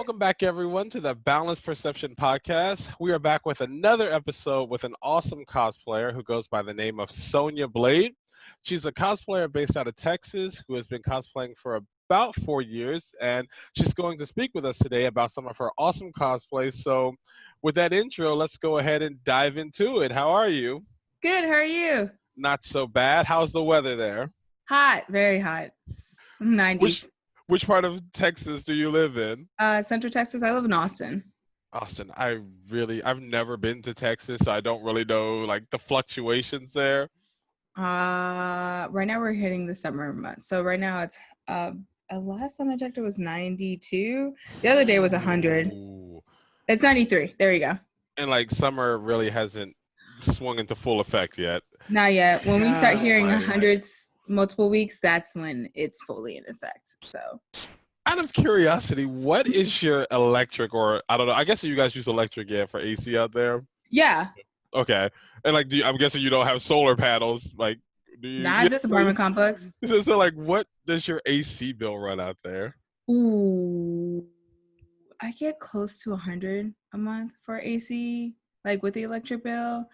Welcome back, everyone, to the Boundless Perception Podcast. We are back with another episode with an awesome cosplayer who goes by the name of Sonia Blade. She's a cosplayer based out of Texas who has been cosplaying for about 4 years, and she's going to speak with us today about some of her awesome cosplays. So, with that intro, let's go ahead and dive into it. How are you? Good. How are you? Not so bad. How's the weather there? Hot. Very hot. 90s. Which part of Texas do you live in? Central Texas. I live in Austin. Austin, I've never been to Texas, so I don't really know like the fluctuations there. Right now we're hitting the summer months. So right now it's last time I checked it was 92. The other day was 100. Ooh. It's 93. There you go. And like summer really hasn't swung into full effect yet. Not yet. When we start hearing hundreds multiple weeks, that's when it's fully in effect. So out of curiosity, what is your electric, or I don't know, I guess you guys use electric for AC out there? Yeah. Okay. And like I'm guessing you don't have solar panels, like do you? Not this apartment complex. So like what does your AC bill run out there? Ooh. I get close to 100 a month for AC, like with the electric bill.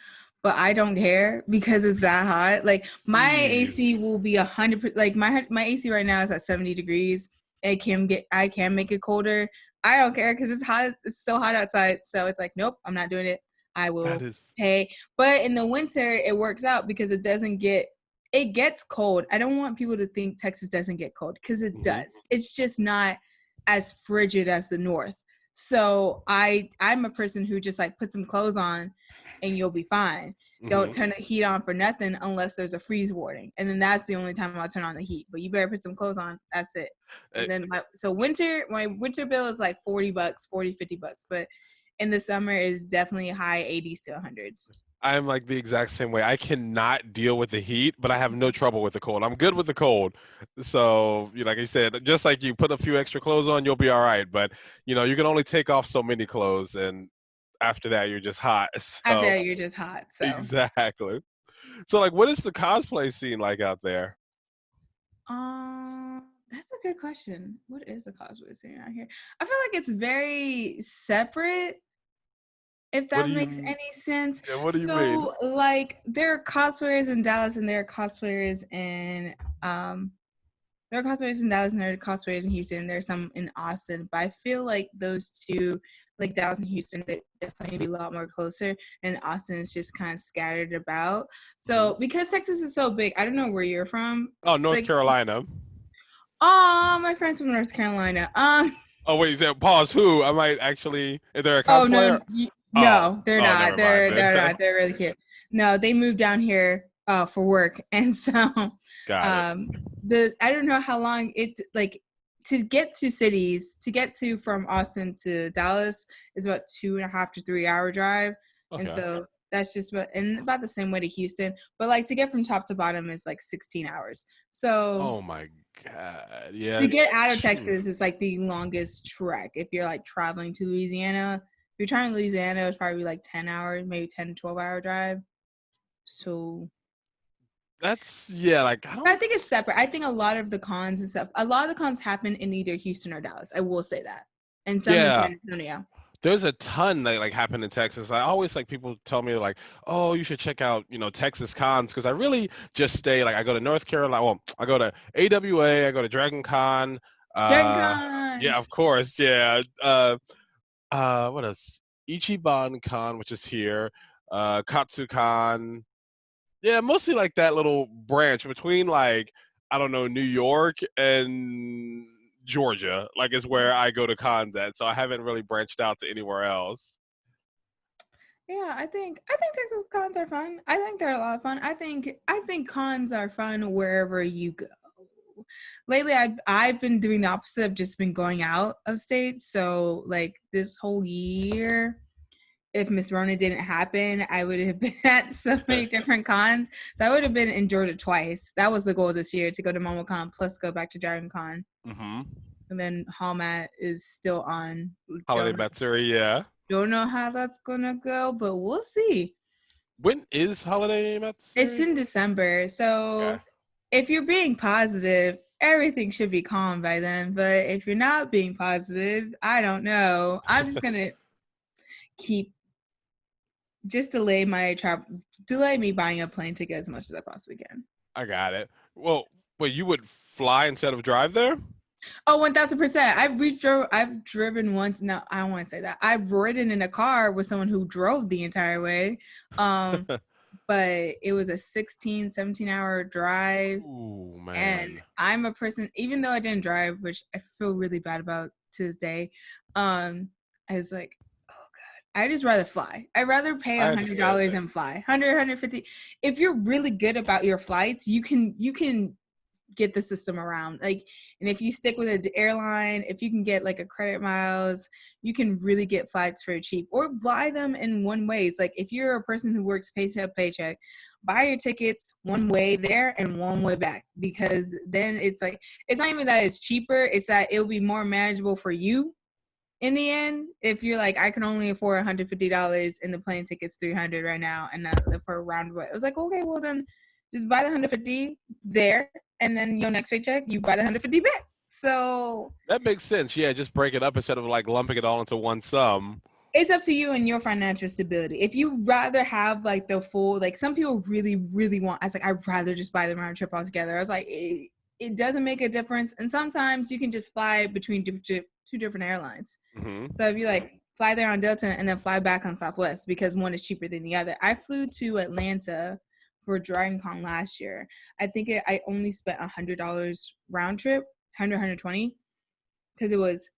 But I don't care because it's that hot. Like my AC will be 100%. Like my AC right now is at 70 degrees. I can make it colder. I don't care because it's hot. It's so hot outside. So it's like, nope, I'm not doing it. I will pay. But in the winter, it works out because it gets cold. I don't want people to think Texas doesn't get cold because it does. It's just not as frigid as the north. So I'm a person who just like put some clothes on and you'll be fine. Don't turn the heat on for nothing unless there's a freeze warning. And then that's the only time I'll turn on the heat. But you better put some clothes on. That's it. And then my winter bill is like $40, $50. But in the summer is definitely high 80s to 100s. I'm like the exact same way. I cannot deal with the heat, but I have no trouble with the cold. I'm good with the cold. So, like I said, just like you put a few extra clothes on, you'll be all right. But, you can only take off so many clothes, and after that, you're just hot. So, after that, you're just hot. So. Exactly. So, like, what is the cosplay scene like out there? That's a good question. What is the cosplay scene out here? I feel like it's very separate. If that makes any sense. Yeah, what do you mean? So, like, there are cosplayers in Dallas and there are cosplayers in there are cosplayers in Houston. There's some in Austin, but I feel like those two, like Dallas and Houston, they definitely be a lot more closer, and Austin is just kind of scattered about. So, because Texas is so big, I don't know where you're from. Oh, North Carolina. Oh, my friend's from North Carolina. Oh wait, pause. Who? I might actually. Is there a cosplayer? Oh no, they're not. They're not. They're really cute. No, they moved down here for work, and so I don't know how long it's like to get to cities. To get to from Austin to Dallas is about 2.5 to 3 hour drive, and so that's just about the same way to Houston. But like to get from top to bottom is like 16 hours. So oh my god, yeah. To get out of Texas is like the longest trek if you're like traveling to Louisiana. If you're trying to Louisiana, it's probably like 10 hours, maybe 10 to 12 hour drive. So that's like I think it's separate. I think a lot of the cons happen in either Houston or Dallas. I will say that. And some in San Antonio. There's a ton that like happen in Texas. I always like people tell me like, oh, you should check out, Texas cons, because I really just stay like I go to North Carolina. Well, I go to AWA, I go to Dragon Con. Yeah, of course. Yeah. What else? Ichiban Con, which is here. Katsu Con. Yeah, mostly like that little branch between like, I don't know, New York and Georgia, like is where I go to cons at. So I haven't really branched out to anywhere else. Yeah, I think Texas cons are fun. I think they're a lot of fun. I think cons are fun wherever you go. Lately, I've been doing the opposite. I've just been going out of state. So like this whole year, if Miss Rona didn't happen, I would have been at so many different cons. So I would have been in Georgia twice. That was the goal this year, to go to MomoCon plus go back to Dragon Con. And then Hallmat is still on. Holiday Matsuri, yeah. Don't know how that's going to go, but we'll see. When is Holiday Matsuri? It's in December. So if you're being positive, everything should be calm by then. But if you're not being positive, I don't know. I'm just gonna keep just delay me buying a plane ticket as much as I possibly can. I got it. Well, wait, you would fly instead of drive there? Oh, 1000%. I've driven once. No, I don't want to say that. I've ridden in a car with someone who drove the entire way. But it was a 16, 17-hour drive. Ooh, And man. I'm a person, even though I didn't drive, which I feel really bad about to this day, I was like, oh God, I just rather fly. I'd rather pay I understand $100 that. and fly. 150. If you're really good about your flights, you can get the system around. Like, and if you stick with an airline, if you can get like a credit miles, you can really get flights for cheap or buy them in one ways. Like if you're a person who works paycheck to paycheck, buy your tickets one way there and one way back, because then it's like, it's not even that it's cheaper, it's that it'll be more manageable for you in the end. If you're like, I can only afford $150 and the plane ticket's $300 right now, and for a round trip, I was like, okay, well then just buy the 150 there, and then your next paycheck you buy the 150 back. So That makes sense. Yeah, just break it up instead of like lumping it all into one sum. it's up to you and your financial stability. If you rather have like the full, like some people really, really want, I was like, I'd rather just buy the round trip altogether. I was like, it doesn't make a difference. And sometimes you can just fly between two different airlines. Mm-hmm. So if you like fly there on Delta and then fly back on Southwest, because one is cheaper than the other. I flew to Atlanta for Dragon Con last year. I think I only spent $100 round trip, 120, because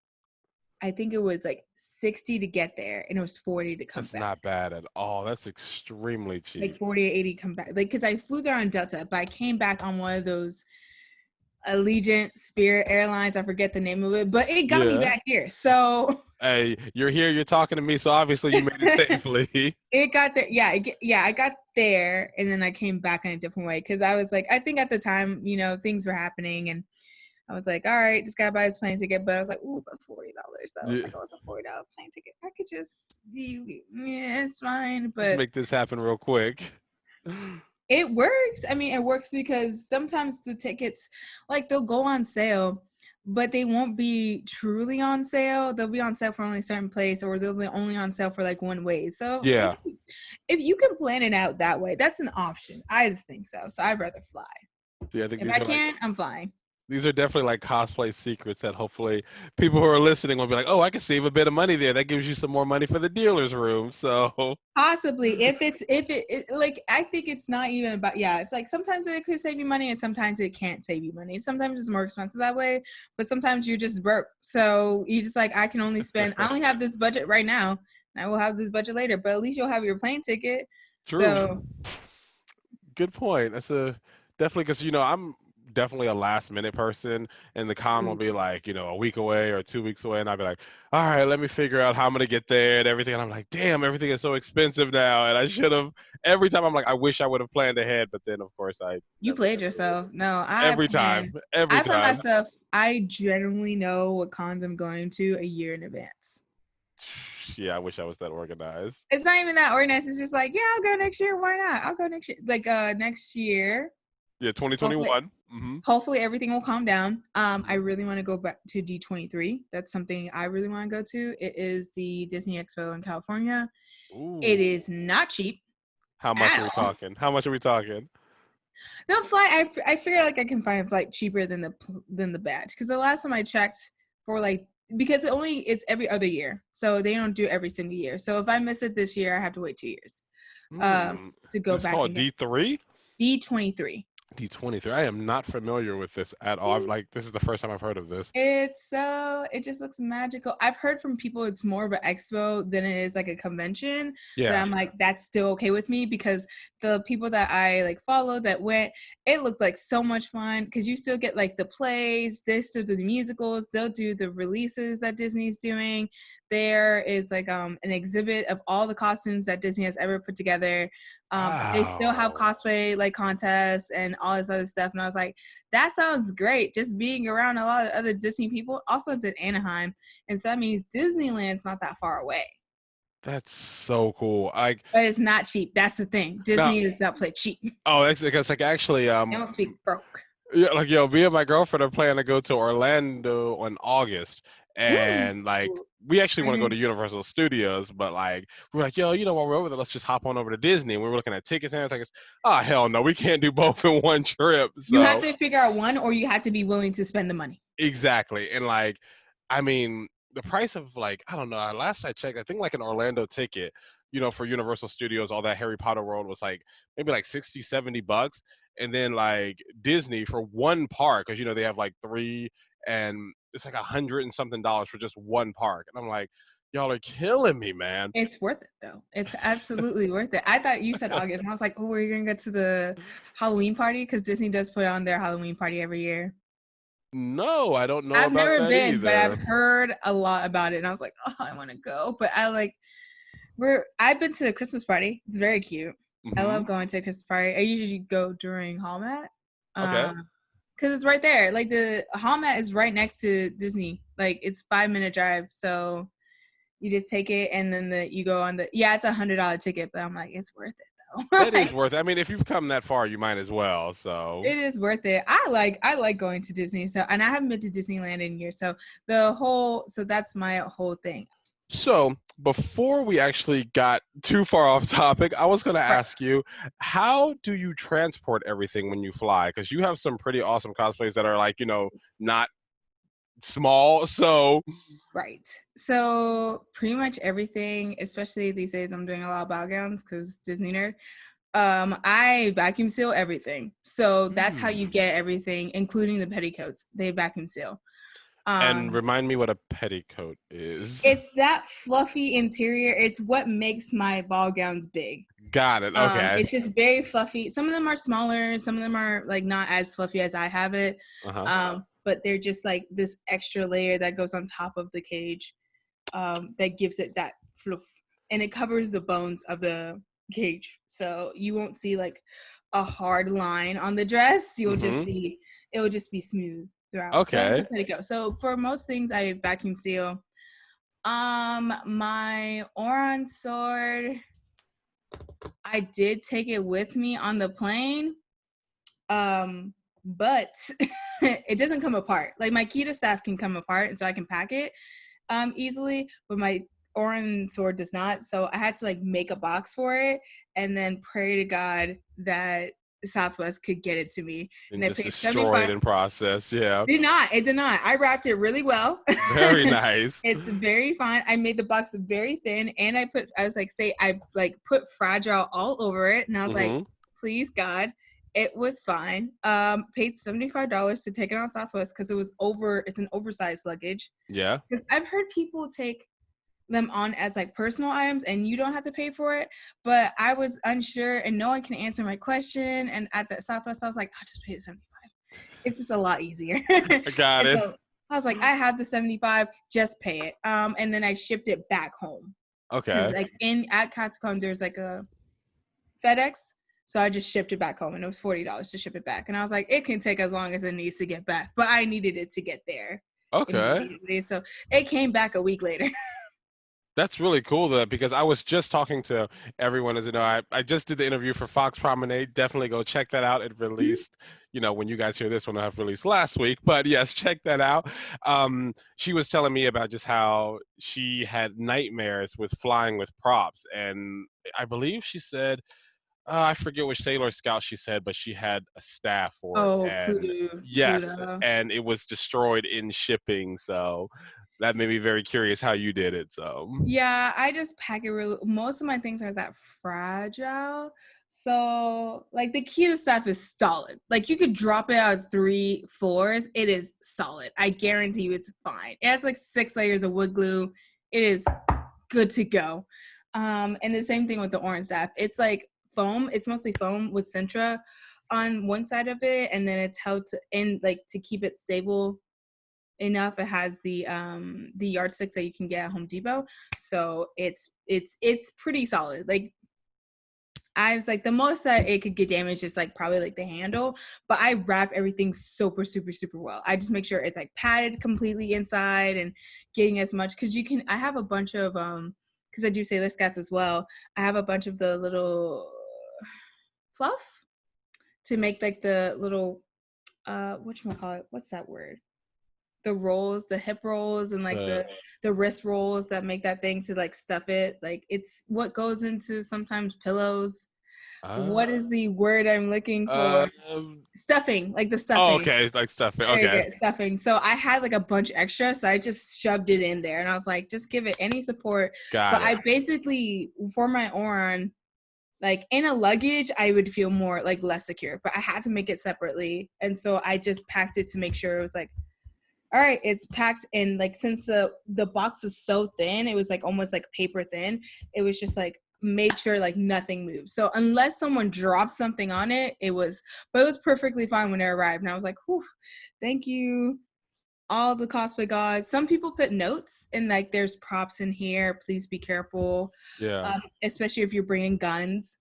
I think it was like 60 to get there and it was 40 to come That's back. not bad at all. That's extremely cheap. Like 40 or 80 come back. Like, because I flew there on Delta, but I came back on one of those Allegiant Spirit Airlines. I forget the name of it, but it got me Yeah. back here. So Hey, you're here, you're talking to me, so obviously you made it safely. it got there. Yeah, I got there and then I came back in a different way, because I was like, I think at the time, things were happening and I was like, all right, just gotta buy this plane ticket. But I was like, ooh, but $40. I was Yeah. like, oh, it's a $40 plane ticket. I could just yeah, it's fine. Just But make this happen real quick. it works. I mean, it works because sometimes the tickets, like, they'll go on sale, but they won't be truly on sale. They'll be on sale for only a certain place, or they'll be only on sale for like one way. So Yeah. if you can plan it out that way, that's an option. I just think so. So I'd rather fly. See, I think If I can, I'm flying. these are definitely like cosplay secrets that hopefully people who are listening will be like, oh, I can save a bit of money there. That gives you some more money for the dealer's room. So Possibly, if like, I think it's not even about, yeah, it's like sometimes it could save you money and sometimes it can't save you money. Sometimes it's more expensive that way, but sometimes you're just broke. So you just like, I only have this budget right now and I will have this budget later, but at least you'll have your plane ticket. true. So Good point. That's a definitely because I'm definitely a last minute person, and the con will be like a week away or 2 weeks away, and I'll be like, all right, let me figure out how I'm gonna get there and everything. And I'm like, damn, everything is so expensive now, and I should have. Every time I'm like, I wish I would have planned ahead, but then of course I you never played ever did. yourself. No, Every time, every I plan time. myself, I generally know what cons I'm going to a year in advance. Yeah, I wish I was that organized. It's not even that organized. It's just like, yeah, I'll go next year. Why not? I'll go next year. Like next year, Yeah, hopefully, 2021. Mm-hmm. hopefully everything will calm down. I really want to go back to D23. That's something I really want to go to. It is the Disney Expo in California. It Ooh. is not cheap How much are at we all. talking? How much are we talking? The flight, I figure like I can find a flight cheaper than the badge, because the last time I checked for like, because it's every other year, so they don't do every single year. So if I miss it this year, I have to wait 2 years to go It's back called again. D3? D23. D23. I am not familiar with this at all. This is the first time I've heard of this. It just looks magical. I've heard from people it's more of an expo than it is like a convention. But Yeah. I'm like, that's still okay with me, because the people that I like follow that went, it looked like so much fun, because you still get like the plays, they still do the musicals, they'll do the releases that Disney's doing. There is like an exhibit of all the costumes that Disney has ever put together. They still have Wow. cosplay like contests and all this other stuff. And I was like, that sounds great. Just being around a lot of other Disney people. Also did Anaheim. And so that means Disneyland's not that far away. That's so cool. But it's not cheap. That's the thing. Now, Disney does not play cheap. oh, that's because like actually They don't speak broke. Yeah, like yo, me and my girlfriend are planning to go to Orlando in August, Ooh. and like we actually Are want to go you to Universal Studios, but like we're like, yo, while we're over there, let's just hop on over to Disney. And we were looking at tickets and everything. It's, oh hell no, we can't do both in one trip. you have So to figure out one, or you have to be willing to spend the money. exactly, and like, I mean, the price of like I don't know. Last I checked, I think like an Orlando ticket, for Universal Studios, all that Harry Potter World was like maybe like 60, $70, and then like Disney for one park, because they have like three, and it's like $100 and something for just one park, and I'm like, y'all are killing me, man. It's worth it though. It's absolutely worth it. I thought you said August, and I was like, oh, are you gonna go to the Halloween party? Because Disney does put on their Halloween party every year. No, I don't know I've about never that been, but I've either. heard a lot about it, and I was like, oh, I want to go. But I've been to the Christmas party. It's very cute. I Hmm. love going to a Christmas party. I usually go during Hallmat, Okay. because it's right there. Like the Hallmat is right next to Disney. Like it's 5 minute drive, so you just take it, and then you go on the it's $100 ticket, but I'm like, it's worth it though. That is Like, worth it. I mean, if you've come that far, you might as well. So. it is worth it. I like going to Disney, so, and I haven't been to Disneyland in years, so that's my whole thing. So, before we actually got too far off topic, I was going to Right. ask you, how do you transport everything when you fly? Because you have some pretty awesome cosplays that are like, not small. So, Right. So pretty much everything, especially these days, I'm doing a lot of ball gowns because Disney nerd. I vacuum seal everything. So that's how you hmm. get everything, including the petticoats. They vacuum seal. And Um, remind me what a petticoat is. it's that fluffy interior. It's what makes my ball gowns big. Got it. Okay. It's just very fluffy. Some of them are smaller. Some of them are like not as fluffy as I have it. Uh huh. But they're just like this extra layer that goes on top of the cage, that gives it that fluff, and it covers the bones of the cage, so you won't see like a hard line on the dress. You'll just Hmm. see it will just be smooth throughout. So that's a Okay. petticoat. So for most things, I vacuum seal. My Oron sword, I did take it with me on the plane, but it doesn't come apart. Like my Kita staff can come apart, and so I can pack it easily, but my Oran sword does not. So I had to like make a box for it and then pray to God that Southwest could get it to me. And And I just paid destroy it 75. in process. Yeah. Did not. It did not. I wrapped it really well. Very nice. It's very fine. I made the box very thin, and I was like, I like put fragile all over it, and I was like, Hmm. please God. It was fine. Paid $75 to take it on Southwest because it's an oversized luggage. Yeah. Because I've heard people take them on as like personal items and you don't have to pay for it, but I was unsure and no one can answer my question. And at the Southwest, I was like, I'll just pay the 75. It's just a lot easier. I got And it. so I was like, I have the 75, just pay it. And then I shipped it back home because Okay. like at Catacomb there's like a FedEx. So I just shipped it back home, and it was $40 to ship it back. And I was like, it can take as long as it needs to get back, but I needed it to get there Okay. immediately. So it came back a week later. That's really cool though, because I was just talking to everyone. As you know, I just did the interview for Fox Promenade. Definitely go check that out. It released, when you guys hear this one, I have released last week. But yes, check that out. She was telling me about just how she had nightmares with flying with props. And I believe she said, I forget which Sailor Scout she said, but she had a staff for it. Oh, And Pluto, yes, Pluto. and it was destroyed in shipping. So that made me very curious how you did it. So. Yeah, I just pack it really. Most of my things are that fragile. So, like the cute stuff is solid. Like you could drop it out of 3 floors. It is solid. I guarantee you it's fine. It has like 6 layers of wood glue. It is good to go. And the same thing with the orange staff. It's like foam. It's mostly foam with Sintra on one side of it, and then it's held to and like to keep it stable enough. It has the yardsticks that you can get at Home Depot, so it's pretty solid. Like I was like, the most that it could get damaged is like probably like the handle, but I wrap everything super super super well. I just make sure it's like padded completely inside and getting as much, because you can. I have a bunch of because I do Sailor Scouts as well. I have a bunch of the little fluff to make like the little whatchamacallit, what's that word? The rolls, the hip rolls, and like Uh, the wrist rolls that make that thing to like stuff it. Like it's what goes into sometimes pillows. uh, What is the word I'm looking for? um, Stuffing, like the oh, stuffing. okay, like stuffing. There you Okay, go, stuffing. So I had like a bunch extra, so I just shoved it in there, and I was like, just give it any support. got But it. I basically, for my Oron, like in a luggage, I would feel more like less secure, but I had to make it separately, and so I just packed it to make sure it was like, all right, it's packed. And like since the box was so thin, it was like almost like paper thin. It was just like made sure like nothing moved. So unless someone dropped something on it, but it was perfectly fine when it arrived. And I was like, whew, thank you, all the cosplay gods. Some people put notes and like there's props in here. Please be careful, Yeah. especially if you're bringing guns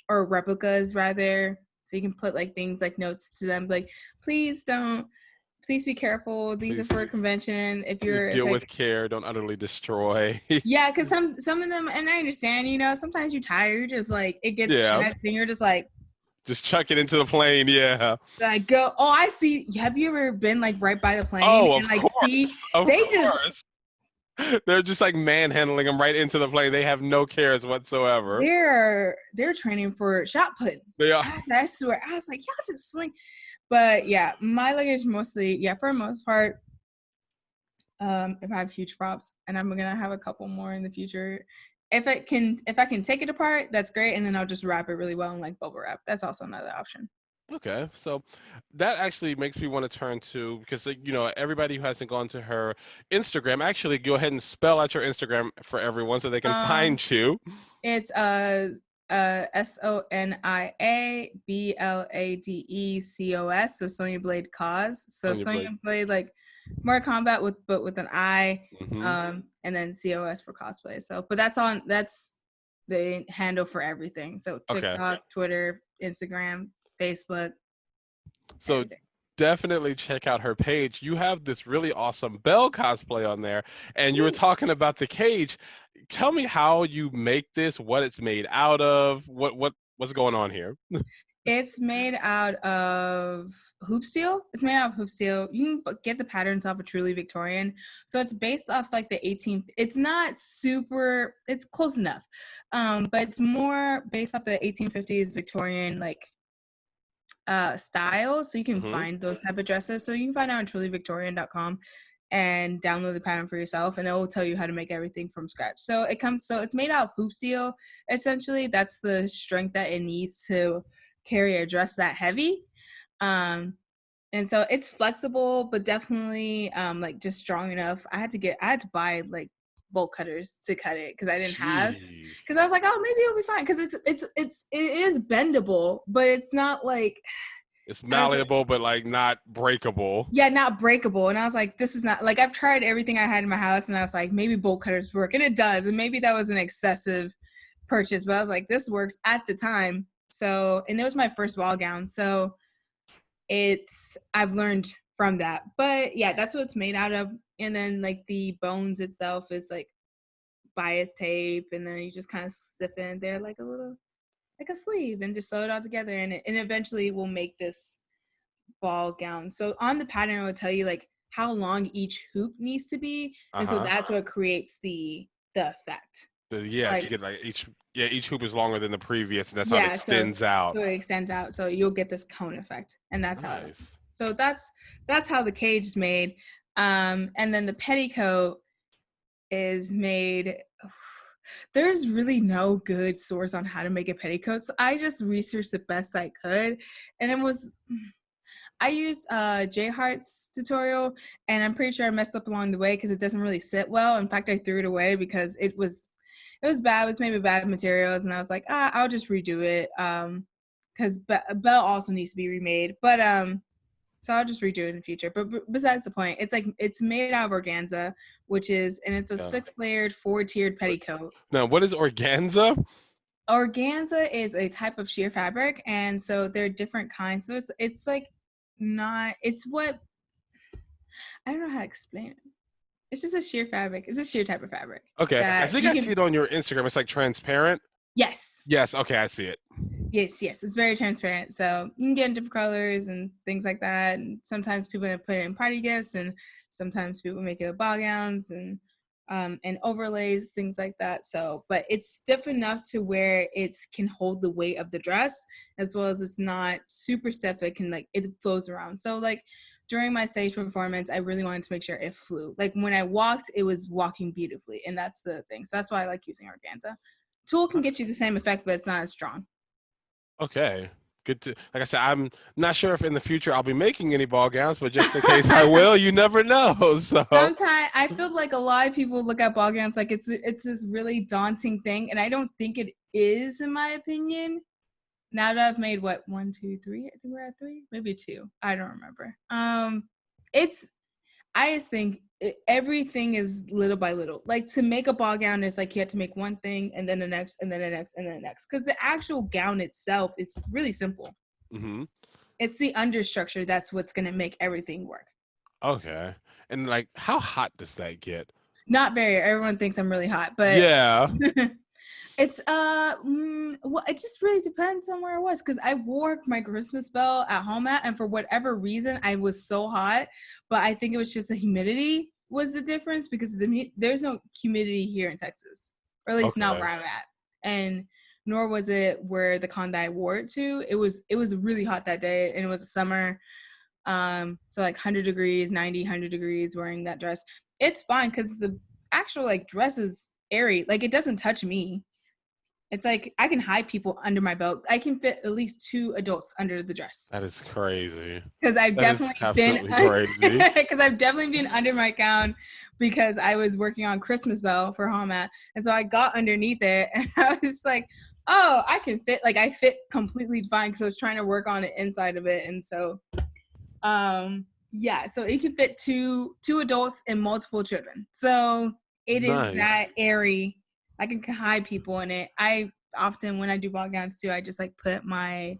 or replicas rather. So you can put like things like notes to them, like please don't. Please be careful. These are Please for a convention. If it's deal with like, care. Don't utterly destroy. yeah, because some of them, and I understand, sometimes you're tired, you're just like it gets Yeah. checked, and you're just like Just chuck it into the plane. Yeah. go. Oh, I see. Have you ever been like right by the plane Oh, and of like see course. Of they just course. They're just like manhandling them right into the plane. They have no cares whatsoever. they're training for shot putting. They are. I swear, I was like, y'all just sling. But yeah, my luggage mostly, yeah, for the most part, if I have huge props, and I'm gonna have a couple more in the future. If I can take it apart, that's great, and then I'll just wrap it really well in like bubble wrap. That's also another option. Okay, so that actually makes me want to turn to because everybody who hasn't gone to her Instagram, actually go ahead and spell out your Instagram for everyone so they can Um, find you. it's SoniaBladeCos. So Sonia Blade Cos. So Sonya Sonia Blake. Blade like Mortal Kombat with an I, Hmm. and then COS for cosplay. So, but that's the handle for everything. So Okay, TikTok, Twitter, Instagram, Facebook, so everything. definitely check out her page. You have this really awesome Belle cosplay on there, and you were talking about the cage. Tell me how you make this, what it's made out of, what's going on here. It's made out of hoop steel. It's made out of hoop steel. You can get the patterns off of Truly Victorian. So it's based off like the 18th. It's not super, it's close enough. But it's more based off the 1850s Victorian like style. So you can Hmm. find those type of dresses. So you can find out on trulyvictorian.com and download the pattern for yourself, and it will tell you how to make everything from scratch. So it's made out of hoop steel. Essentially, that's the strength that it needs to carry a dress that heavy. And so it's flexible, but definitely like just strong enough. I had to buy like bolt cutters to cut it because I didn't have, Jeez. because I was like, oh, maybe it'll be fine because it is bendable, but it's not like, It's I was like, malleable, but like not breakable. yeah, not breakable. And I was like, this is not like, I've tried everything I had in my house, and I was like, maybe bolt cutters work, and it does. And maybe that was an excessive purchase, but I was like, this works at the time. So, and it was my first ball gown, so I've learned from that. But yeah, that's what it's made out of. And then like the bones itself is like bias tape, and then you just kind of slip in there like a little, like a sleeve, and just sew it all together, and eventually we'll make this ball gown. So on the pattern, it will tell you like how long each hoop needs to be, and so Uh-huh. that's what creates the effect. Yeah, to Like, get like each hoop is longer than the previous, and that's how it yeah, so extends out. so it extends out, so you'll get this cone effect, and that's how. Nice. So that's how the cage is made, and then the petticoat is made. There's really no good source on how to make a petticoat, so I just researched the best I could, and I used J Hart's tutorial, and I'm pretty sure I messed up along the way because it doesn't really sit well. In fact, I threw it away because it was bad. It was maybe bad materials, and I was like, I'll just redo it. Because Belle also needs to be remade, but so I'll just redo it in the future. But besides the point, it's like it's made out of organza, and it's a Yeah. 6-layered, 4-tiered petticoat. Now, what is organza? Organza is a type of sheer fabric, and so there are different kinds. So it's like not. It's what I don't know how to explain it. It's just a sheer fabric. It's a sheer type of fabric Okay, I that think you I see can. it on your Instagram. It's like transparent. Yes. Yes. Okay, I see it. Yes, it's very transparent. So you can get in different colors and things like that. And sometimes people put it in party gifts, and sometimes people make it with ball gowns and overlays, things like that. So, but it's stiff enough to where it can hold the weight of the dress, as well as it's not super stiff. It can like, it flows around. So like during my stage performance, I really wanted to make sure it flew. Like when I walked, it was walking beautifully, and that's the thing. So that's why I like using organza. Tulle can get you the same effect, but it's not as strong. Okay. Good to, like I said, I'm not sure if in the future I'll be making any ball gowns, but just in case I will, you never know. So Sometimes I feel like a lot of people look at ball gowns like it's this really daunting thing, and I don't think it is, in my opinion. Now that I've made what, 1, 2, 3, I think we're at 3, maybe 2. I don't remember. It's, I just think everything is little by little. Like to make a ball gown is like you have to make one thing and then the next and then the next and then the next, because the actual gown itself is really simple. mm-hmm. It's the understructure that's what's going to make everything work. Okay. And like, how hot does that get? Not very. Everyone thinks I'm really hot, but Yeah. it's well, it just really depends on where I was, because I wore my Christmas bell at home and for whatever reason I was so hot, but I think it was just the humidity was the difference, because there's no humidity here in Texas, or at least not Okay. where I'm at, and nor was it where the con that I wore it to. It was really hot that day, and it was a summer. So like 100 degrees, 90, 100 degrees wearing that dress. It's fine because the actual like dress is airy. Like it doesn't touch me. It's like I can hide people under my belt. I can fit at least 2 adults under the dress. That is crazy. Because I've That is definitely been absolutely crazy. because I've definitely been under my gown because I was working on Christmas Bell for home at, and so I got underneath it and I was like, oh, I can fit. Like I fit completely fine because I was trying to work on the inside of it, and so yeah, so it can fit two adults and multiple children. So it is Nice. that airy. I can hide people in it. I often, when I do ball gowns too, I just like put my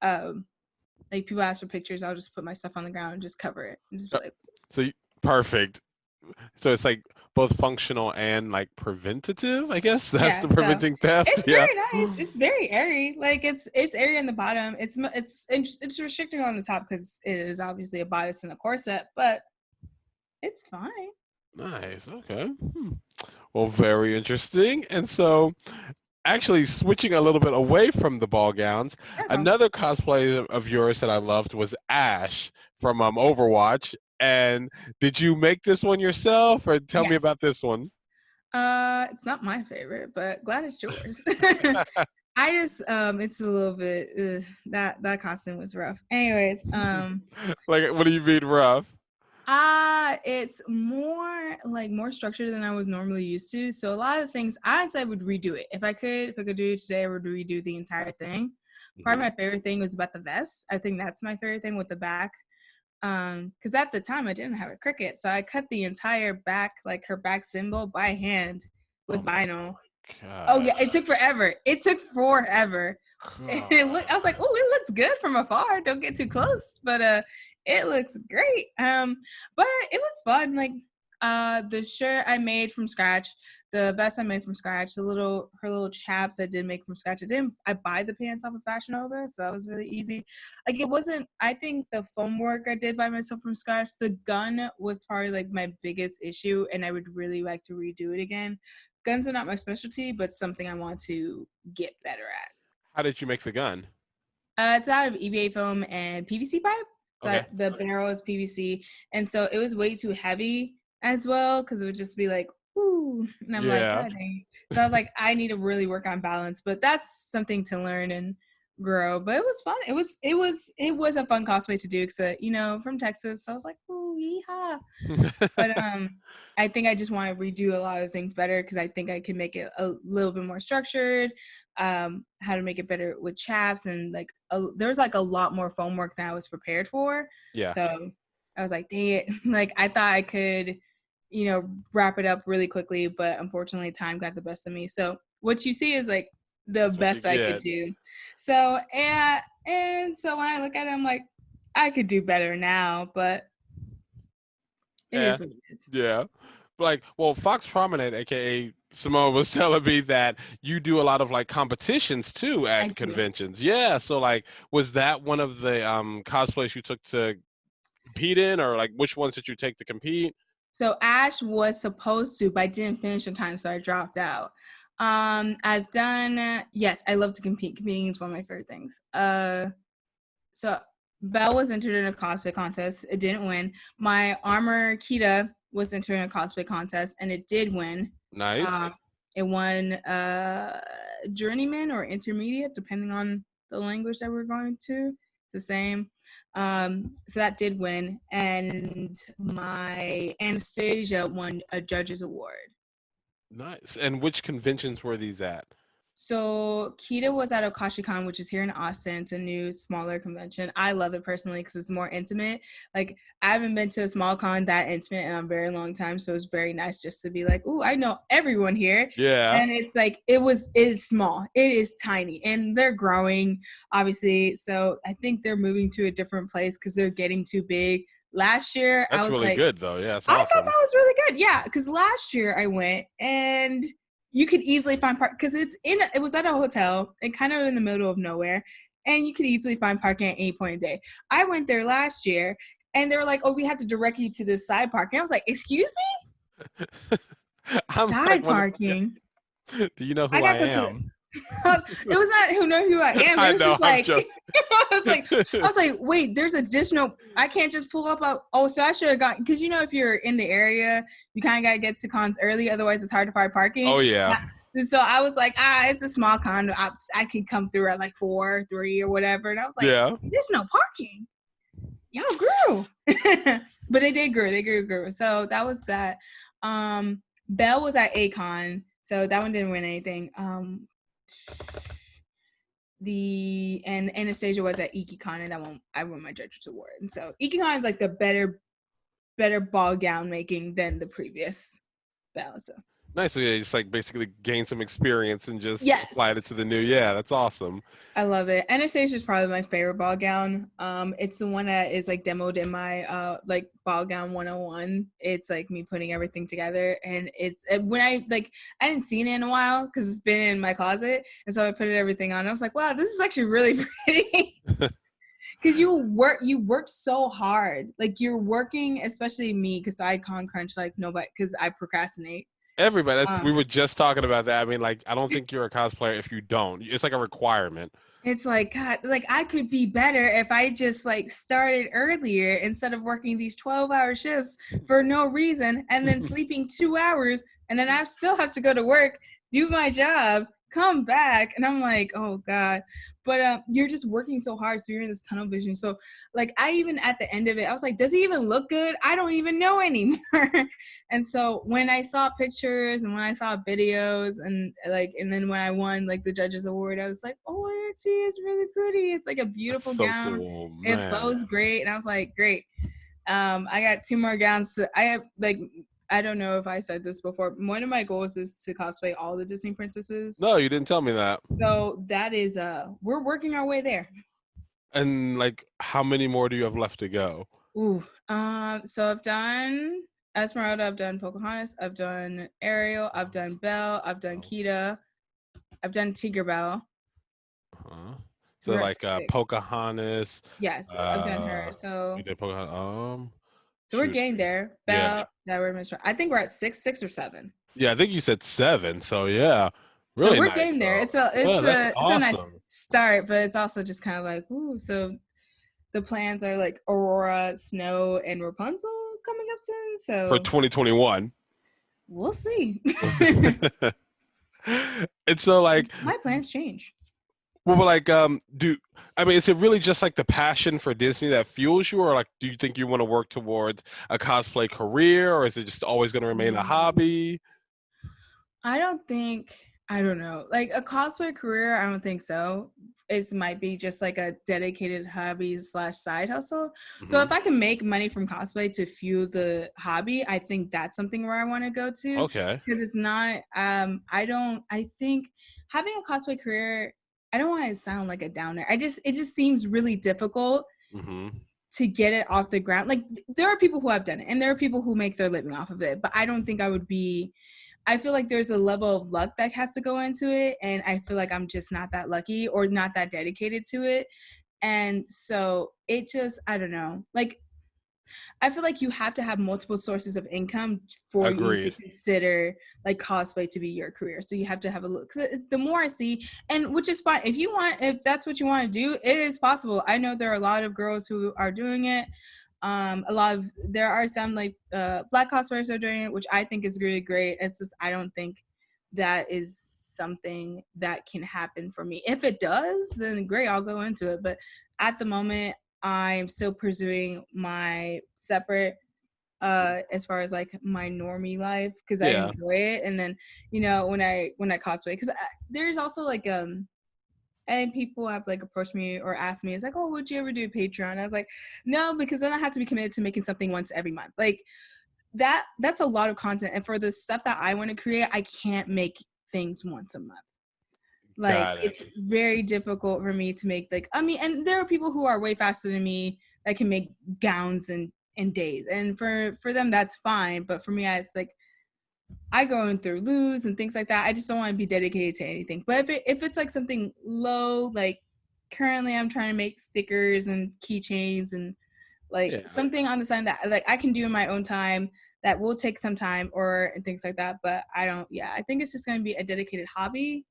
like people ask for pictures, I'll just put my stuff on the ground and just cover it and just be like, So perfect. So it's like both functional and like preventative, I guess. That's yeah. the So preventing theft. it's Yeah. very nice. It's very airy. Like it's airy on the bottom. It's restricting on the top because it is obviously a bodice and a corset, but it's fine. Nice. Okay. Well, very interesting. And so, actually, switching a little bit away from the ball gowns, Yeah. another cosplay of yours that I loved was Ash from Overwatch. And did you make this one yourself, or tell me Yes. about this one? It's not my favorite, but glad it's yours. I just it's a little bit that costume was rough. Anyways, Like, what do you mean rough? it's more structured than I was normally used to. So a lot of things I would redo it. If I could do it today, I would redo the entire thing. Probably my favorite thing was about the vest. I think that's my favorite thing with the back. Because at the time I didn't have a Cricut, so I cut the entire back, like her back symbol, by hand with vinyl. Oh yeah, it took forever. And I was like, oh, it looks good from afar. Don't get too close, but it looks great. But it was fun. Like the shirt I made from scratch, the vest I made from scratch, her little chaps I did make from scratch. I buy the pants off of Fashion Nova, so that was really easy. Like it wasn't, I think the foam work I did by myself from scratch. The gun was probably like my biggest issue, and I would really like to redo it again. Guns are not my specialty, but something I want to get better at. How did you make the gun? It's out of EVA foam and PVC pipe. So Okay. the barrel is PVC, and so it was way too heavy as well because it would just be like, "Ooh," and I'm like, Yeah. "God dang!" So I was like, "I need to really work on balance," but that's something to learn and grow. But it was fun. It was a fun cosplay to do because from Texas, so I was like, "Ooh, yeehaw!" But I think I just want to redo a lot of things better because I think I can make it a little bit more structured. How to make it better with chaps and like there's like a lot more foam work than I was prepared for. Yeah. So I was like, dang it. Like I thought I could, wrap it up really quickly, but unfortunately time got the best of me. So what you see is like the That's what you best I could get. do. So and so when I look at it, I'm like, I could do better now, but it Yeah. is what it is. Yeah. Like, well, Fox Prominent, aka Simone was telling me that you do a lot of like competitions too I at do. conventions. Yeah, so like was that one of the cosplays you took to compete in, or like which ones did you take to compete? So Ash was supposed to, but I didn't finish in time, so I dropped out. I've done yes, I love to compete. Competing is one of my favorite things. So Belle was entered in a cosplay contest. It didn't win. My armor Kita was entered in a cosplay contest, and it did win. Nice. It won journeyman or intermediate, depending on the language that we're going to. It's the same. So that did win, and my Anastasia won a judges award. Nice. And which conventions were these at? So Kita was at OkashiCon, which is here in Austin. It's a new, smaller convention. I love it personally because it's more intimate. Like I haven't been to a small con that intimate in a very long time, so it's very nice just to be like, "Ooh, I know everyone here." Yeah. And it's like it is small, it is tiny, and they're growing, obviously. So I think they're moving to a different place because they're getting too big. Last year, I That's was really like, good though. Yeah, it's I thought that awesome. was really good. Yeah, because last year I went and you could easily find park because it was at a hotel and kind of in the middle of nowhere, and you could easily find parking at any point in the day. I went there last year and they were like, "Oh, we have to direct you to this side parking." I was like, "Excuse I'm me, like side one of parking?" do you know I who I got to go to the am? it was not who know who I am. It I was know, just I'm like joking. I was like, wait, there's additional. I can't just pull up. Oh, so I should have gotten because if you're in the area, you kind of gotta get to cons early. Otherwise, it's hard to find parking. Oh yeah. So I was like, it's a small con. I can come through at like 4, 3, or whatever. And I was like, Yeah. there's no parking. Y'all grew, but they did grow. They grew. So that was that. Belle was at Acon, so that one didn't win anything. And Anastasia was at IkiCon, and that one I won my judges award. And so IkiCon is like the better ball gown making than the previous Belle. So Nice. So yeah, just like basically gain some experience and just applied it yes, to the new. Yeah, that's awesome. I love it. Anastasia is probably my favorite ball gown. It's the one that is like demoed in my like ball gown 101. It's like me putting everything together, and it's when I didn't see it in a while because it's been in my closet, and so I put everything on. I was like, wow, this is actually really pretty. Because you work so hard, like you're working, especially me because I con crunch like nobody because I procrastinate. Everybody, we Um, were just talking about that. I mean, like, I don't think you're a cosplayer if you don't. It's like a requirement. it's like God, like I could be better if I just like started earlier instead of working these 12-hour shifts for no reason and then sleeping 2 hours and then I still have to go to work, do my job, come back, and I'm like, oh God. But you're just working so hard, so you're in this tunnel vision. So like I even at the end of it, I was like, does he even look good? I don't even know anymore. And so when I saw pictures and when I saw videos and then when I won like the judges award, I was like, oh, it actually is really pretty. It's like a That's beautiful so gown. cool, It man. flows great. And I was like, great. I got 2 more gowns. I have I don't know if I said this before. One of my goals is to cosplay all the Disney princesses. No, you didn't tell me that. So that is we're working our way there. And like, how many more do you have left to go? Ooh. So I've done Esmeralda, I've done Pocahontas, I've done Ariel, I've done Belle, I've done Kita, I've done Tinkerbell. Huh? So So we're at like 6. Pocahontas. Yes, I've done her. You So did Pocahontas. we're Shoot. getting there. Yeah. Belle, that were I think we're at 6 or 7. Yeah, I think you said 7. So yeah, So really we're nice. getting there. So It's a yeah, it's that's a it's a awesome. nice start, but it's also just kind of like, ooh. So the plans are like Aurora, Snow, and Rapunzel coming up soon. For So 2021. we'll see. And so like My plans change. well, but like do I mean is it really just like the passion for Disney that fuels you, or like do you think you want to work towards a cosplay career, or is it just always going to remain a hobby? I don't know. Like a cosplay career, I don't think so. It might be just like a dedicated hobby / side hustle. So Hmm. if I can make money from cosplay to fuel the hobby, I think that's something where I want to go to Okay. because it's not I think having a cosplay career, I don't want to sound like a downer. It just seems really difficult Hmm. to get it off the ground. Like there are people who have done it and there are people who make their living off of it, but I don't think I would be I feel like there's a level of luck that has to go into it, and I feel like I'm just not that lucky or not that dedicated to it. And so it just, I don't know, like I feel like you have to have multiple sources of income for you to Agreed. consider like cosplay to be your career. So you have to have a look. The more I see, and which is fine. If that's what you want to do, it is possible. I know there are a lot of girls who are doing it. There are some like Black cosplayers are doing it, which I think is really great. It's just I don't think that is something that can happen for me. If it does, then great, I'll go into it. But at the moment, I'm still pursuing my separate as far as like my normie life because I Yeah. enjoy it. And then when I cosplay, because there's also like and people have like approached me or asked me, it's like, oh, would you ever do a Patreon? I was like, no, because then I have to be committed to making something once every month. Like that's a lot of content, and for the stuff that I want to create, I can't make things once a month. Like Got it. it's very difficult for me to make like and there are people who are way faster than me that can make gowns in days, and for them that's fine, but for me it's like I go in through lose and things like that. I just don't want to be dedicated to anything. But if it's like something low, like currently I'm trying to make stickers and keychains and like Yeah. something on the side that like I can do in my own time that will take some time or and things like that. But I think it's just going to be a dedicated hobby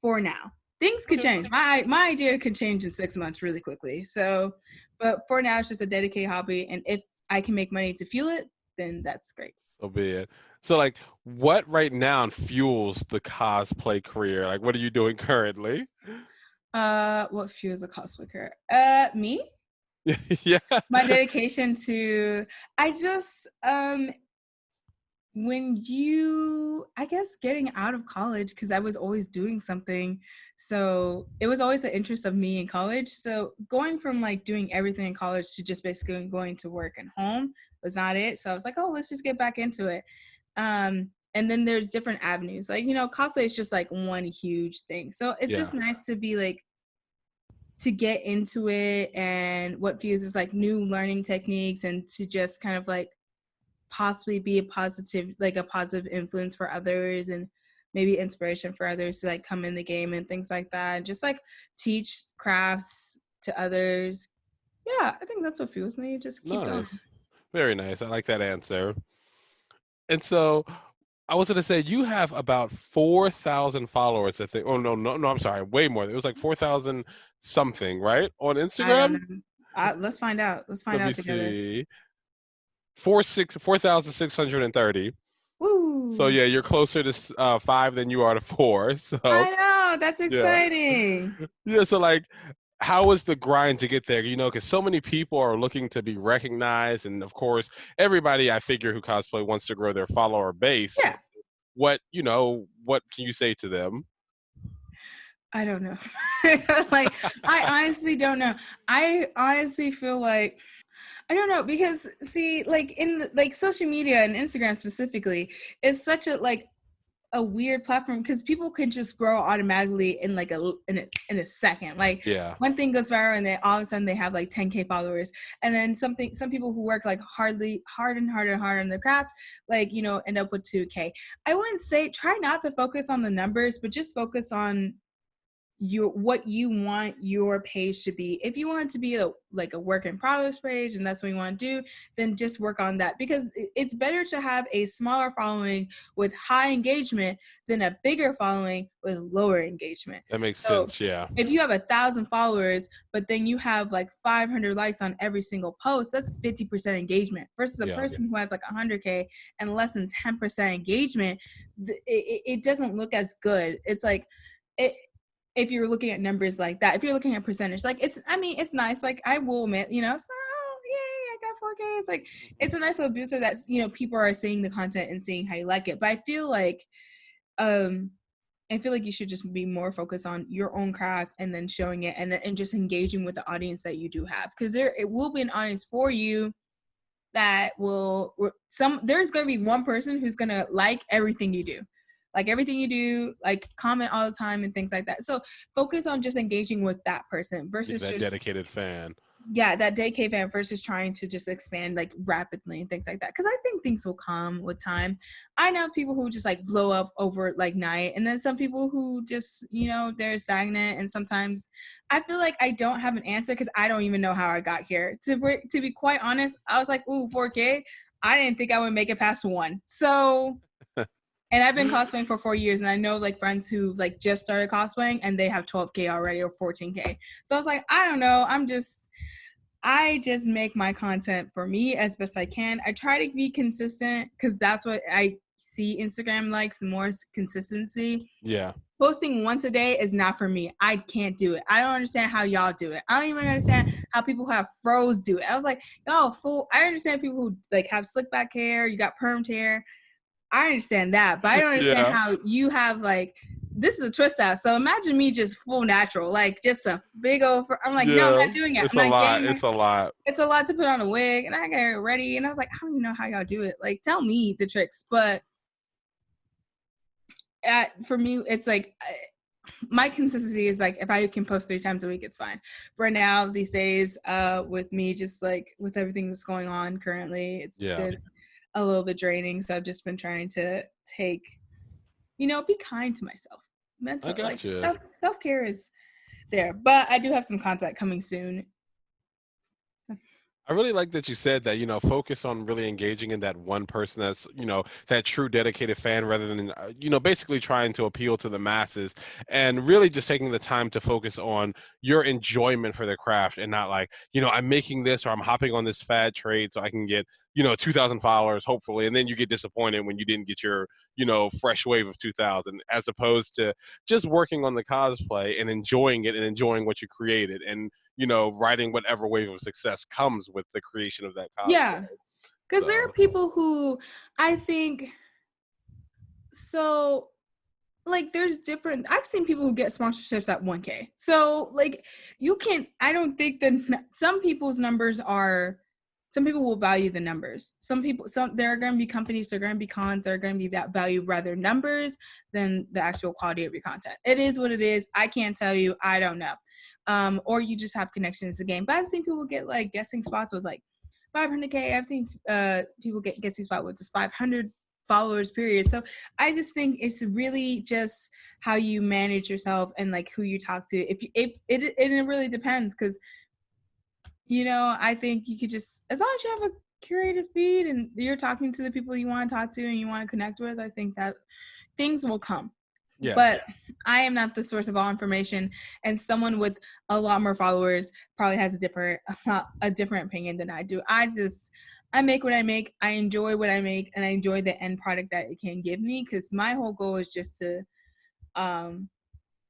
for now. Things could Okay. change. My idea could change in 6 months really quickly. So, but for now, it's just a dedicated hobby. And if I can make money to fuel it, then that's great. So be it. So like, what right now fuels the cosplay career? Like, what are you doing currently? What fuels a cosplay career? Me? Yeah. My dedication to, I just, I guess getting out of college, because I was always doing something, so it was always the interest of me in college. So going from like doing everything in college to just basically going to work and home was not it. So I was like, oh, let's just get back into it. And then there's different avenues, like cosplay is just like one huge thing, so it's Yeah. just nice to be like to get into it. And what fuses like new learning techniques, and to just kind of like possibly be a positive influence for others, and maybe inspiration for others to like come in the game and things like that, and just like teach crafts to others. Yeah, I think that's what fuels me. Just keep going. Nice. Very nice. I like that answer. And so I was gonna say you have about 4,000 followers, I think. Oh no, I'm sorry, way more. It was like 4,000 something, right? On I don't Instagram? know. Let's find out. Let's find Let me out together. see. 4,630. So Woo! yeah, you're closer to five than you are to four. So I know. That's yeah. exciting. Yeah, so like how was the grind to get there? Because so many people are looking to be recognized, and of course, everybody I figure who cosplay wants to grow their follower base. Yeah. What can you say to them? I don't know. Like, I honestly don't know. I honestly feel like I don't know, because see, like like social media and Instagram specifically is such a weird platform, because people can just grow automatically in like in a second. Like Yeah, one thing goes viral and then all of a sudden they have like 10K followers, and then some people who work like hard and hard on their craft, like end up with 2K. I wouldn't say try not to focus on the numbers, but just focus on what you want your page to be. If you want it to be a work in progress page and that's what you want to do, then just work on that, because it's better to have a smaller following with high engagement than a bigger following with lower engagement. that makes So sense. Yeah, if you have 1,000 followers but then you have like 500 likes on every single post, that's 50% engagement, versus a yeah, person who has like 100K and less than 10% engagement. It doesn't look as good. It's like it if you're looking at numbers like that. If you're looking at percentage, like it's nice. Like I will admit, it's oh yay, I got 4K. It's like it's a nice little booster that people are seeing the content and seeing how you like it. But um I feel like you should just be more focused on your own craft and then showing it, and just engaging with the audience that you do have, because it will be an audience for you that will there's going to be one person who's going to like everything you do, like comment all the time and things like that. So focus on just engaging with that person yeah. versus That just dedicated fan. yeah, that day fan versus trying to just expand like rapidly and things like that. Because I think things will come with time. I know people who just like blow up over like night, and then some people who just, you know, they're stagnant. And sometimes I feel like I don't have an answer because I don't even know how I got here. To be quite honest, I was like, ooh, 4K. I didn't think I would make it past 1. So, and I've been cosplaying for 4 years, and I know like friends who like just started cosplaying and they have 12K already or 14K. So I was like, I don't know. I just make my content for me as best I can. I try to be consistent because that's what I see Instagram likes, more consistency. Yeah. Posting once a day is not for me. I can't do it. I don't understand how y'all do it. I don't even understand how people who have froze do it. I was like, yo, fool. I understand people who like have slick back hair, you got permed hair. I understand that, but I don't understand Yeah. how you have like, this is a twist out. So imagine me just full natural, like just a big old. I'm like, no, I'm Yeah. not doing it. It's I'm a not lot. getting It's my. a lot. It's a lot to put on a wig, and I got it ready. And I was like, I don't even know how y'all do it. Like, tell me the tricks. But for me, it's like my consistency is like if I can post 3 times a week, it's fine. For now, these days, with me, just like with everything that's going on currently, it's Yeah. been a little bit draining. So I've just been trying to take, you know, be kind to myself. I Mental, like got you. self-care is there, but I do have some content coming soon. I really like that you said that, focus on really engaging in that one person that's, that true dedicated fan rather than, basically trying to appeal to the masses and really just taking the time to focus on your enjoyment for the craft and not like, I'm making this or I'm hopping on this fad trade so I can get, 2,000 followers, hopefully. And then you get disappointed when you didn't get your, fresh wave of 2,000 as opposed to just working on the cosplay and enjoying it and enjoying what you created. And riding whatever wave of success comes with the creation of that cosplay. Yeah, because there So are people who I think so. Like there's different, I've seen people who get sponsorships at 1K. So like you can, I don't think that some people's numbers are, some people will value the numbers. There are going to be companies, there are going to be cons, there are going to be that value rather numbers than the actual quality of your content. It is what it is. I can't tell you. I don't know. Or you just have connections to the game. But I've seen people get like guessing spots with like 500K. I've seen people get guessing spot with just 500 followers period. So I just think it's really just how you manage yourself and like who you talk to. It really depends because I think you could just, as long as you have a curated feed and you're talking to the people you want to talk to and you want to connect with, I think that things will come. yeah. But I am not the source of all information, and someone with a lot more followers probably has a different opinion than I do. I make what I make. I enjoy what I make, and I enjoy the end product that it can give me. Because my whole goal is just to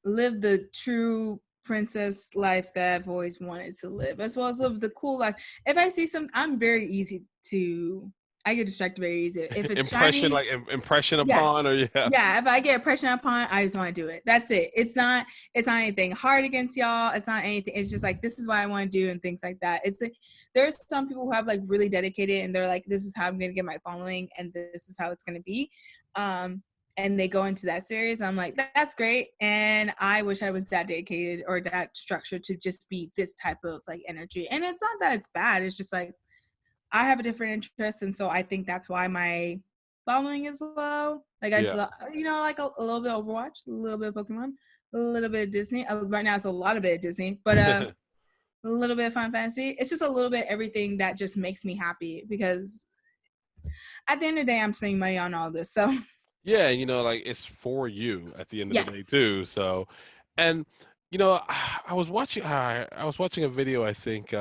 live the true princess life that I've always wanted to live, as well as live the cool life. If I see I'm very easy to. I get distracted very easy. If it's Impression, shiny, like impression yeah. upon, or yeah. Yeah, if I get impression upon, I just want to do it. That's it. It's not anything hard against y'all. It's not anything. It's just like, this is what I want to do and things like that. It's like, there's some people who have like really dedicated and they're like, this is how I'm going to get my following and this is how it's going to be. And they go into that series. I'm like, that's great. And I wish I was that dedicated or that structured to just be this type of like energy. And it's not that it's bad. It's just like, I have a different interest. And so I think that's why my following is low. Like like a little bit of Overwatch, a little bit of Pokemon, a little bit of Disney. Right now it's a lot of it of Disney, but a little bit of Final Fantasy. It's just a little bit everything that just makes me happy because at the end of the day, I'm spending money on all this. So Yeah, like it's for you at the end of the day yes. too. So, and I was watching a video. I think.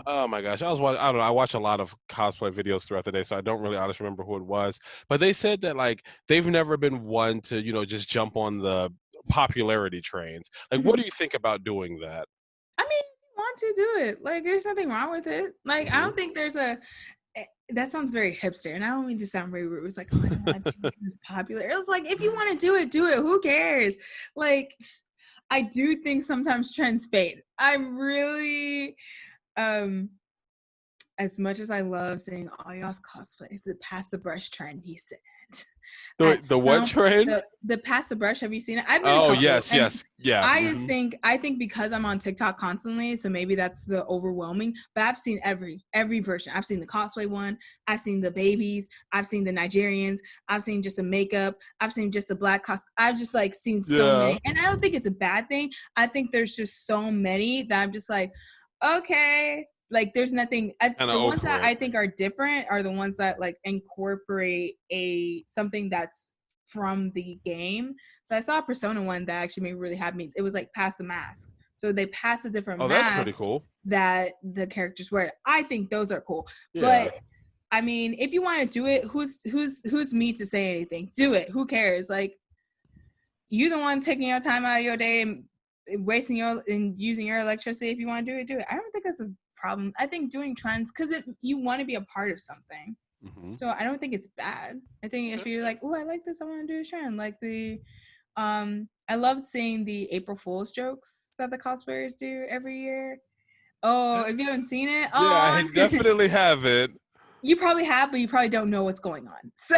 Oh my gosh, I don't know. I watch a lot of cosplay videos throughout the day, so I don't really honestly remember who it was. But they said that like they've never been one to just jump on the popularity trains. Like, what Mm-hmm. do you think about doing that? I mean, if you want to do it. Like, there's nothing wrong with it. Like, I Hmm. don't think there's that sounds very hipster, and I don't mean to sound very rude. It's like, oh, I don't want to make this popular. It was like, if you want to do it, do it. Who cares? Like, I do think sometimes trends fade. I'm really, as much as I love seeing all y'all's cosplays, the pass the brush trend he said. The what trend? The pass the brush, have you seen it? I've been a Oh, couple, yes, and yes. Yeah. I just think because I'm on TikTok constantly, so maybe that's the overwhelming, but I've seen every version. I've seen the cosplay one, I've seen the babies, I've seen the Nigerians, I've seen just the makeup, I've seen just the black I've just like seen so many, and I don't think it's a bad thing. I think there's just so many that I'm just like, okay, like there's nothing. The ones that I think are different are the ones that like incorporate something that's from the game. So I saw a Persona one that actually made me really happy. It was like pass the mask. So they pass a different mask. That's pretty cool. That the characters wear. I think those are cool. Yeah. But I mean, if you want to do it, who's me to say anything? Do it. Who cares? Like, you the one taking your time out of your day and wasting using your electricity. If you want to do it, do it. I don't think that's a problem. I think doing trends, because you want to be a part of something. So I don't think it's bad. I think if you're like, oh, I like this, I want to do a trend. Like I loved seeing the April Fool's jokes that the cosplayers do every year. Oh, if you haven't seen it, yeah, I definitely have it. You probably have, but you probably don't know what's going on. So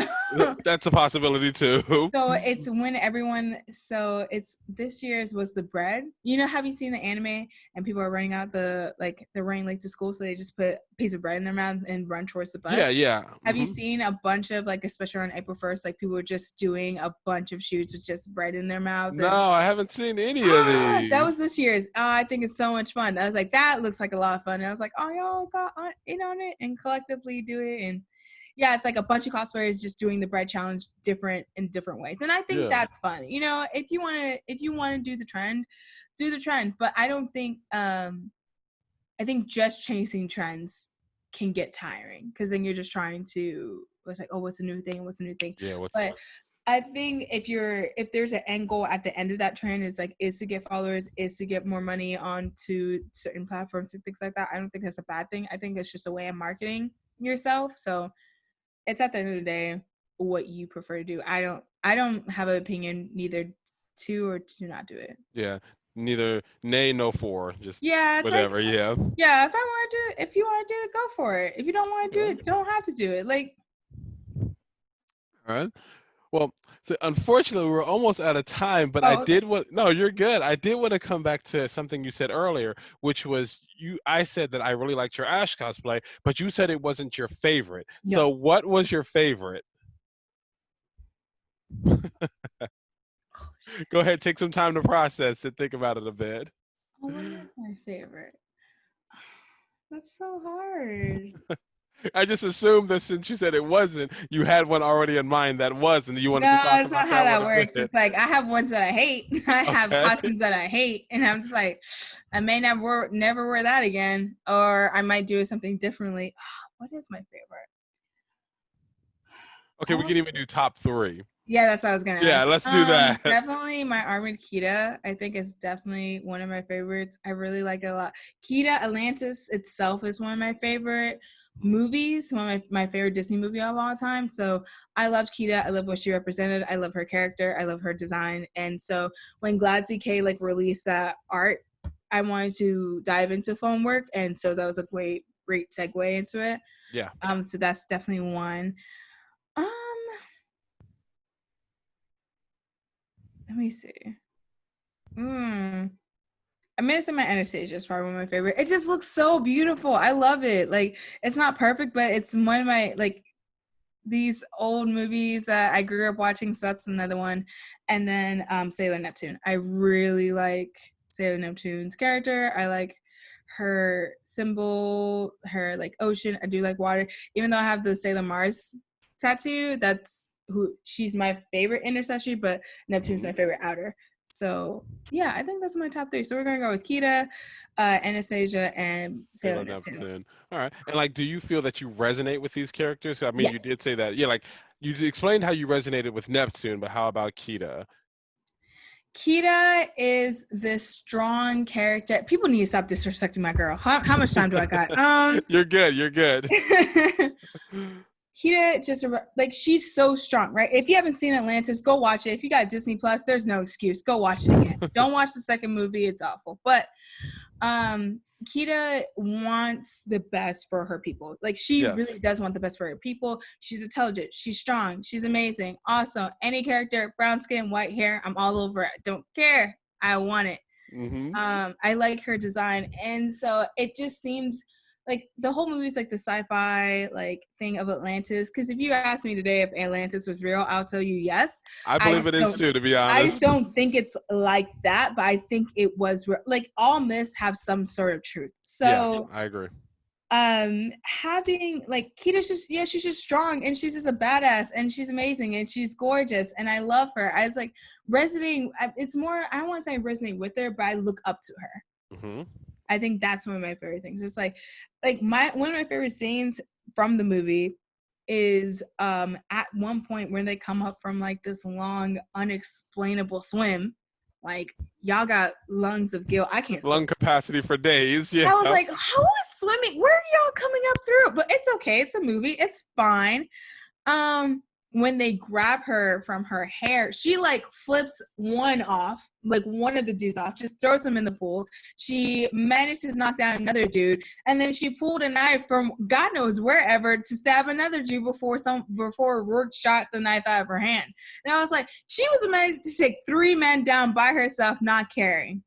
that's a possibility too. So it's when everyone. So it's this year's was the bread. You know, have you seen the anime and people are running out they're running late to school, so they just put a piece of bread in their mouth and run towards the bus. Yeah. Have you seen a bunch of like, especially on April 1st, like people were just doing a bunch of shoots with just bread in their mouth? No, I haven't seen any of these. That was this year's. I think it's so much fun. I was like, that looks like a lot of fun. And I was like, oh, y'all got in on it and collectively do it. And yeah, it's like a bunch of cosplayers just doing the bread challenge in different ways. And I think that's fun. You know, if you want to do the trend, do the trend. But I don't think, I think just chasing trends can get tiring, because then you're just trying to, it's like, oh, what's a new thing? What's a new thing? Yeah. But I think if there's an end goal at the end of that trend, is to get followers, is to get more money onto certain platforms and things like that. I don't think that's a bad thing. I think it's just a way of marketing yourself. So it's at the end of the day what you prefer to do. I don't have an opinion neither to or to not do it. Yeah. Neither nay, no for. Just whatever. Like, yeah. Yeah. If I want to do it, if you want to do it, go for it. If you don't want to do it, don't have to do it. Like. All right. Well, so unfortunately, we're almost out of time, but no, you're good. I did want to come back to something you said earlier, which was I said that I really liked your Ash cosplay, but you said it wasn't your favorite. No. So what was your favorite? Go ahead, take some time to process and think about it a bit. Oh, what is my favorite? That's so hard. I just assumed that since you said it wasn't, you had one already in mind that was, and you wanted to talk about that. No, it's not how that works. It's like I have ones that I hate. I have costumes that I hate, and I'm just like, I may never wear that again, or I might do something differently. What is my favorite? Okay, we can even do top 3. Yeah, that's what I was gonna ask. Yeah, let's do that. Definitely my Armored Kita, I think, is definitely one of my favorites. I really like it a lot. Kita Atlantis itself is one of my favorite movies, one of my favorite Disney movie of all time. So I loved Kita. I love what she represented. I love her character. I love her design. And so when Glad ZK released that art, I wanted to dive into foam work, and so that was a great segue into it. Yeah. So that's definitely one. Let me see. Amazing My Anastasia is probably one of my favorite. It just looks so beautiful. I love it. Like, it's not perfect, but it's one of my, like, these old movies that I grew up watching, so that's another one. And then Sailor Neptune. I really like Sailor Neptune's character. I like her symbol, her, like, ocean. I do like water. Even though I have the Sailor Mars tattoo, she's my favorite intersection, but Neptune's my favorite outer. So yeah, I think that's my top 3. So we're gonna go with Kita, Anastasia, and Sailor Neptune. All right. And like, do you feel that you resonate with these characters? I mean, yes. You did say that. Yeah, like you explained how you resonated with Neptune, but how about Kita? Kita is this strong character. People need to stop disrespecting my girl. How much time do I got? You're good. Kita just, like, she's so strong, right? If you haven't seen Atlantis, go watch it. If you got Disney Plus, there's no excuse. Go watch it again. Don't watch the second movie. It's awful. But Kita wants the best for her people. Like she Yes. really does want the best for her people. She's intelligent, she's strong, she's amazing, awesome. Any character, brown skin, white hair, I'm all over it. Don't care. I want it. Mm-hmm. I like her design, and so it just seems like the whole movie is like the sci-fi like thing of Atlantis. Because if you ask me today if Atlantis was real, I'll tell you yes. I believe it is too, to be I just honest. don't think it's like that, but I think it was like all myths have some sort of truth. So yeah, I agree. Having like Kita's just she's just strong and she's just a badass and she's amazing and she's gorgeous and I love her. I was like resonating. It's more, I don't want to say resonating with her, but I look up to her. Mm-hmm. I think that's one of my favorite things. It's like one of my favorite scenes from the movie is at one point when they come up from like this long unexplainable swim. Like y'all got lungs of guilt. I can't lung swim. capacity for days. Yeah. I was like, how is swimming? Where are y'all coming up through? But it's okay. It's a movie. It's fine. When they grab her from her hair, she like flips one off, like one of the dudes off, just throws him in the pool. She manages to knock down another dude, and then she pulled a knife from God knows wherever to stab another dude before Rourke shot the knife out of her hand. And I was like, she was managed to take 3 men down by herself, not caring.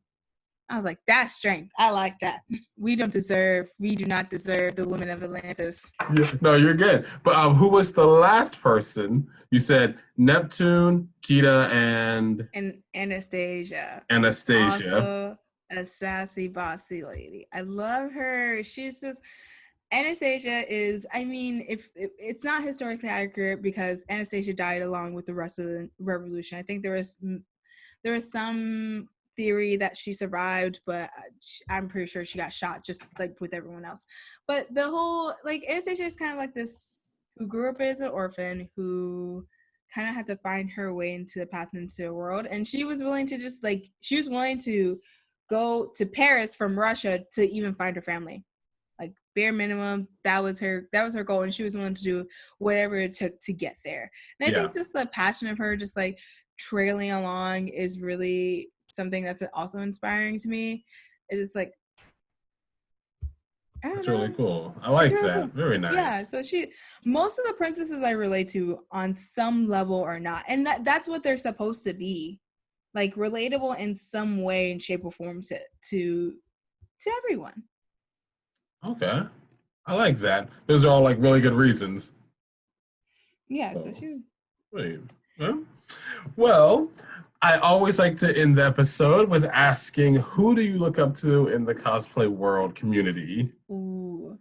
I was like, that's strength. I like that. We do not deserve the women of Atlantis. Yeah, no, you're good. But who was the last person? You said Neptune, Kita, and Anastasia. Anastasia. Also a sassy, bossy lady. I love her. She's just, Anastasia is, I mean, if it's not historically accurate because Anastasia died along with the rest of the revolution. I think there was some theory that she survived, but I'm pretty sure she got shot just like with everyone else. But the whole, like, Anastasia is kind of like this who grew up as an orphan who kind of had to find her way into the path into the world, and she was willing to go to Paris from Russia to even find her family. Like bare minimum, that was her goal, and she was willing to do whatever it took to get there. And I think just the passion of her just like trailing along is really something that's also inspiring to me. It's just like, That's really cool. I like really that. Cool. Very nice. Yeah, so most of the princesses I relate to on some level or not, and that's what they're supposed to be, like relatable in some way, shape, or form to everyone. Okay, I like that. Those are all like really good reasons. Yeah. So she. Wait. Huh? Well, I always like to end the episode with asking, who do you look up to in the cosplay world community? Ooh.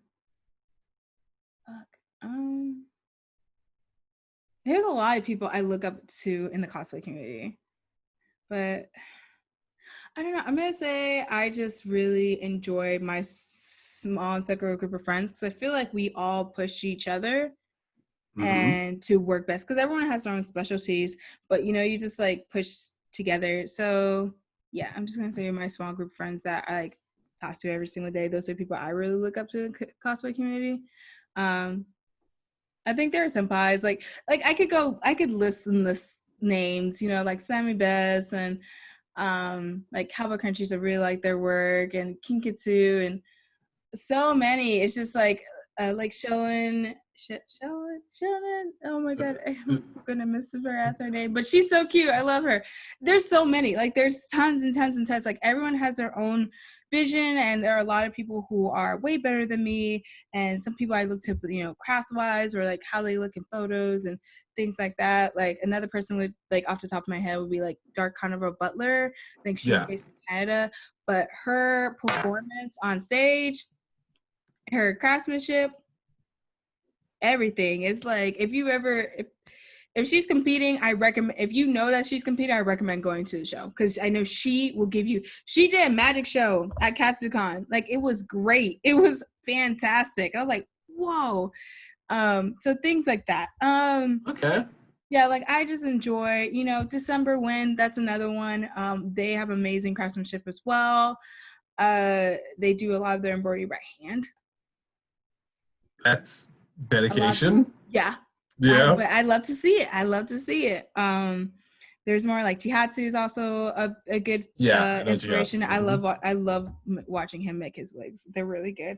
There's a lot of people I look up to in the cosplay community, but I don't know. I'm gonna say I just really enjoy my small and separate group of friends because I feel like we all push each other and to work best because everyone has their own specialties, but you just like push together. So yeah, I'm just gonna say my small group of friends that I like talk to every single day. Those are people I really look up to in the cosplay community. I think there are senpais like I could list names, like Sammy Best and like Cowboy Countries. I really like their work, and Kinkitsu and so many. It's just like Shellen. Oh my god, I'm gonna mispronounce her name, but she's so cute. I love her. There's so many. Like there's tons and tons and tons. Like everyone has their own vision, and there are a lot of people who are way better than me. And some people I look to, craft wise or like how they look in photos and things like that. Like another person would like off the top of my head would be like Dark Carnival Butler. I think she's based in Canada, but her performance on stage, her craftsmanship, everything. It's like if she's competing, I recommend, if you know that she's competing, I recommend going to the show because I know she will give you. She did a magic show at KatsuCon. Like it was great. It was fantastic. I was like, whoa. So things like that. Okay. Yeah, like I just enjoy, December Wind, that's another one. They have amazing craftsmanship as well. They do a lot of their embroidery by hand. That's dedication. Yeah. Yeah. But I love to see it. There's more like Jihatsu is also a good I know inspiration. Jihatsu. I love watching him make his wigs. They're really good.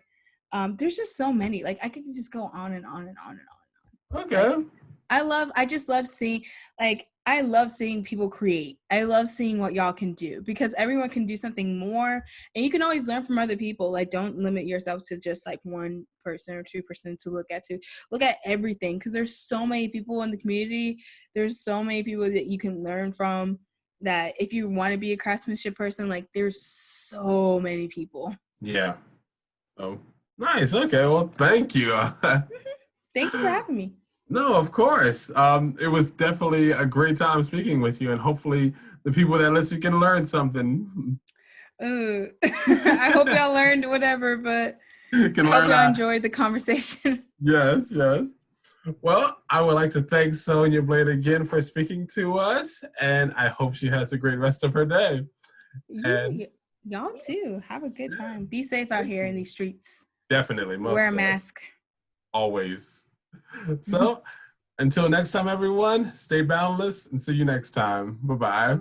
There's just so many. Like I could just go on and on and on and on. Okay. Like, I just love seeing, like, I love seeing people create. I love seeing what y'all can do because everyone can do something more, and you can always learn from other people. Like, don't limit yourself to just like one person or 2% to look at. To look at everything, because there's so many people in the community. There's so many people that you can learn from. That if you want to be a craftsmanship person, like, there's so many people. Yeah. Oh, nice. Okay. Well, thank you. Thank you for having me. No, of course. It was definitely a great time speaking with you, and hopefully the people that listen can learn something. I hope y'all learned whatever, but I hope y'all enjoyed the conversation. Yes, yes. Well, I would like to thank Sonia Blade again for speaking to us, and I hope she has a great rest of her day. Y'all too. Have a good time. Be safe out here in these streets. Definitely. Wear a mask. Always. So, until next time, everyone, stay boundless and see you next time. Bye-bye.